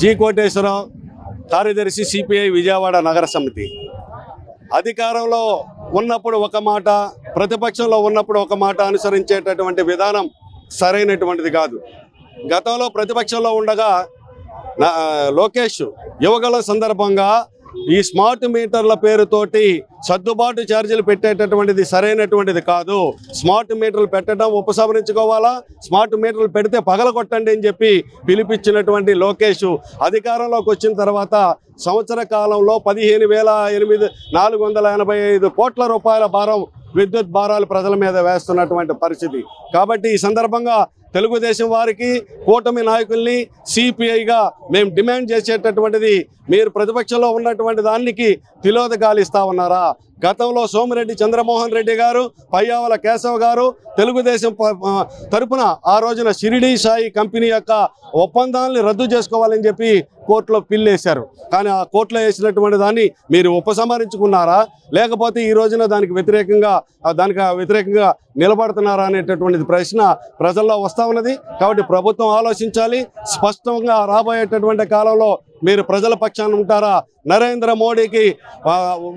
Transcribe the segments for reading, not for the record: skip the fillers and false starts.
G Koteswararao, కార్యదర్శి CPI Vijayawada నగర సమితి. అధికారంలో ఉన్నప్పుడు ఒక మాట, ప్రతిపక్షంలో ఉన్నప్పుడు ఒక మాట అనుసరించేటటువంటి విధానం సరైనటువంటిది కాదు. గతంలో ప్రతిపక్షంలో ఉండగా లోకేష్ యువగల సందర్భంగా ఈ స్మార్ట్ మీటర్ల పేరుతోటి సర్దుబాటు ఛార్జీలు పెట్టేటటువంటిది సరైనటువంటిది కాదు. స్మార్ట్ మీటర్లు పెట్టడం ఉపసంహరించుకోవాలా, స్మార్ట్ మీటర్లు పెడితే పగలగొట్టండి అని చెప్పి పిలిపించినటువంటి లోకేష్ అధికారంలోకి వచ్చిన తర్వాత సంవత్సర కాలంలో 15,485 కోట్ల రూపాయల భారం, విద్యుత్ భారాలు ప్రజల మీద వేస్తున్నటువంటి పరిస్థితి. కాబట్టి ఈ సందర్భంగా తెలుగుదేశం వారికి, కూటమి నాయకుల్ని, సిపిఐగా మేము డిమాండ్ చేసేటటువంటిది, మీరు ప్రతిపక్షంలో ఉన్నటువంటి దానికి తిలోదకాలు ఇస్తా ఉన్నారా? గతంలో సోమిరెడ్డి చంద్రమోహన్ రెడ్డి గారు, పయ్యావుల కేశవ్ గారు తెలుగుదేశం తరపున ఆ రోజున షిరిడి సాయి కంపెనీ యొక్క ఒప్పందాన్ని రద్దు చేసుకోవాలని చెప్పి కోర్టులో పిల్లేశారు. కానీ ఆ కోర్టులో వేసినటువంటి దాన్ని మీరు ఉపసంహరించుకున్నారా, లేకపోతే ఈ రోజున దానికి వ్యతిరేకంగా నిలబడుతున్నారా అనేటటువంటిది ప్రశ్న ప్రజల్లో వస్తూ ఉన్నది. కాబట్టి ప్రభుత్వం ఆలోచించాలి. స్పష్టంగా రాబోయేటటువంటి కాలంలో మీరు ప్రజల పక్షాన ఉంటారా, నరేంద్ర మోడీకి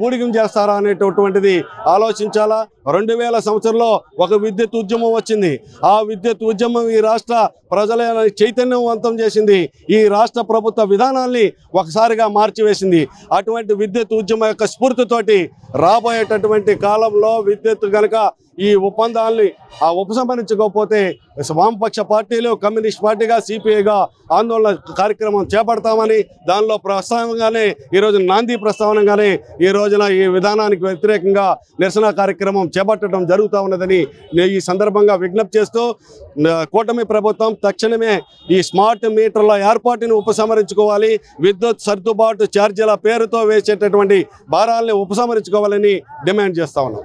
ఊడిగం చేస్తారా అనేటటువంటిది ఆలోచించాలా. 2000 సంవత్సరంలో ఒక విద్యుత్ ఉద్యమం వచ్చింది. ఆ విద్యుత్ ఉద్యమం ఈ రాష్ట్ర ప్రజల చైతన్యవంతం చేసింది. ఈ రాష్ట్ర ప్రభుత్వ విధానాల్ని ఒకసారిగా మార్చివేసింది. అటువంటి విద్యుత్ ఉద్యమం యొక్క స్ఫూర్తితోటి రాబోయేటటువంటి కాలంలో విద్యుత్ కనుక ఈ ఒప్పందాల్ని ఉపసంహరించుకోకపోతే వామపక్ష పార్టీలు, కమ్యూనిస్ట్ పార్టీగా, సిపిఐగా ఆందోళన కార్యక్రమం చేపడతామని, దానిలో ప్రస్తావనగానే ఈరోజు నాంది ప్రస్తావనగానే ఈ రోజున ఈ విధానానికి వ్యతిరేకంగా నిరసన కార్యక్రమం చేపట్టడం జరుగుతూ ఉన్నదని ఈ సందర్భంగా విజ్ఞప్తి చేస్తూ, కూటమి ప్రభుత్వం తక్షణమే ఈ స్మార్ట్ మీటర్ల ఏర్పాటును ఉపసంహరించుకోవాలి, విద్యుత్ సర్దుబాటు ఛార్జీల పేరుతో వేసేటటువంటి భారాల్ని ఉపసంహరించుకోవాలని డిమాండ్ చేస్తా ఉన్నాం.